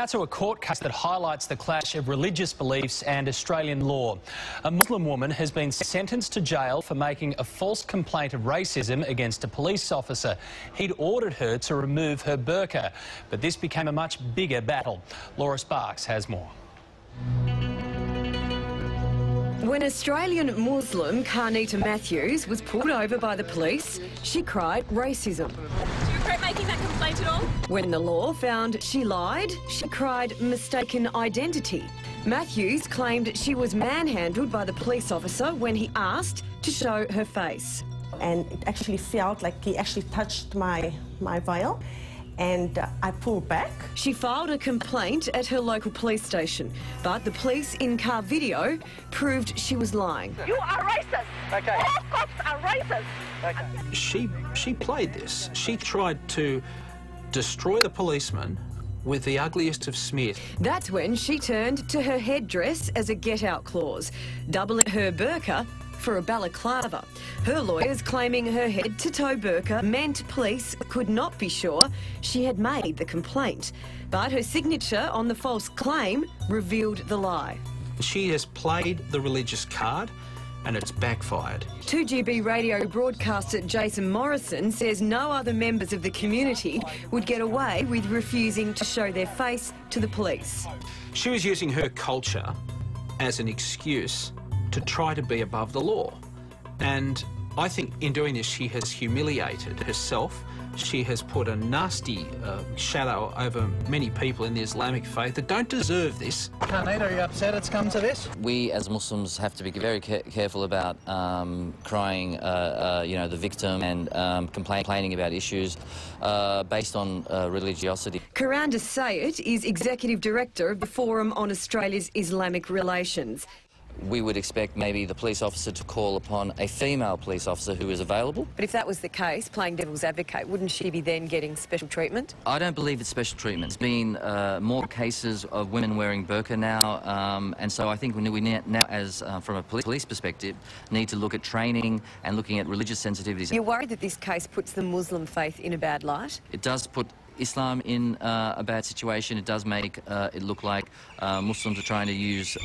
to a court case that highlights the clash of religious beliefs and Australian law. A Muslim woman has been sentenced to jail for making a false complaint of racism against a police officer. He'd ordered her to remove her burqa, but this became a much bigger battle. Laura Sparks has more. When Australian Muslim Carnita Matthews was pulled over by the police, she cried racism. Do you regret making that complaint at all? When the law found she lied, she cried mistaken identity. Matthews claimed she was manhandled by the police officer when he asked to show her face. And it actually felt like he actually touched my veil. And I pulled back. She filed a complaint at her local police station, but the police in-car video proved she was lying. You are racist. Okay. All cops are racist. Okay. She played this. She tried to destroy the policeman with the ugliest of smears. That's when she turned to her headdress as a get-out clause, doubling her burqa for a balaclava. Her lawyers claiming her head-to-toe burqa meant police could not be sure she had made the complaint. But her signature on the false claim revealed the lie. She has played the religious card and it's backfired. 2GB radio broadcaster Jason Morrison says no other members of the community would get away with refusing to show their face to the police. She was using her culture as an excuse to try to be above the law. And I think in doing this, she has humiliated herself. She has put a nasty shadow over many people in the Islamic faith that don't deserve this. Carnita, are you upset it's come to this? We as Muslims have to be very careful about crying, the victim and complaining about issues based on religiosity. Karanda Sayed is Executive Director of the Forum on Australia's Islamic Relations. We would expect maybe the police officer to call upon a female police officer who is available. But if that was the case, playing devil's advocate, wouldn't she be then getting special treatment? I don't believe it's special treatment. There's been more cases of women wearing burqa now, and so I think we now, as from a police perspective, need to look at training and looking at religious sensitivities. You're worried that this case puts the Muslim faith in a bad light? It does put Islam in a bad situation. It does make it look like Muslims are trying to use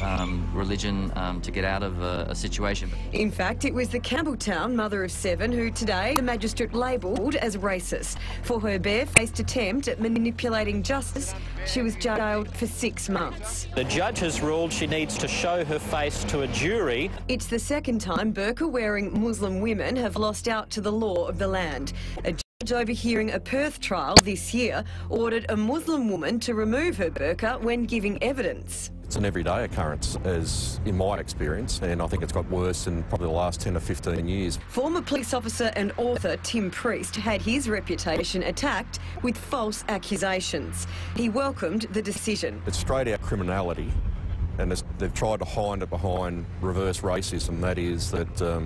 religion to get out of a situation. In fact, it was the Campbelltown mother of 7 who today the magistrate labelled as racist. For her barefaced attempt at manipulating justice, she was jailed for 6 months. The judge has ruled she needs to show her face to a jury. It's the second time burqa-wearing Muslim women have lost out to the law of the land. A judge overhearing a Perth trial this year ordered a Muslim woman to remove her burqa when giving evidence. It's an everyday occurrence, as in my experience, and I think it's got worse in probably the last 10 or 15 years. Former police officer and author Tim Priest had his reputation attacked with false accusations. He welcomed the decision. It's straight out criminality, and they've tried to hide it behind reverse racism. That is that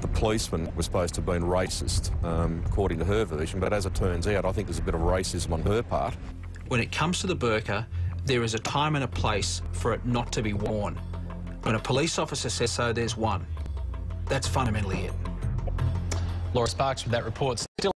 the policeman was supposed to have been racist, according to her version, but as it turns out, I think there's a bit of racism on her part. When it comes to the burqa, there is a time and a place for it not to be worn. When a police officer says so, there's one. That's fundamentally it. Laura Sparks with that report. Still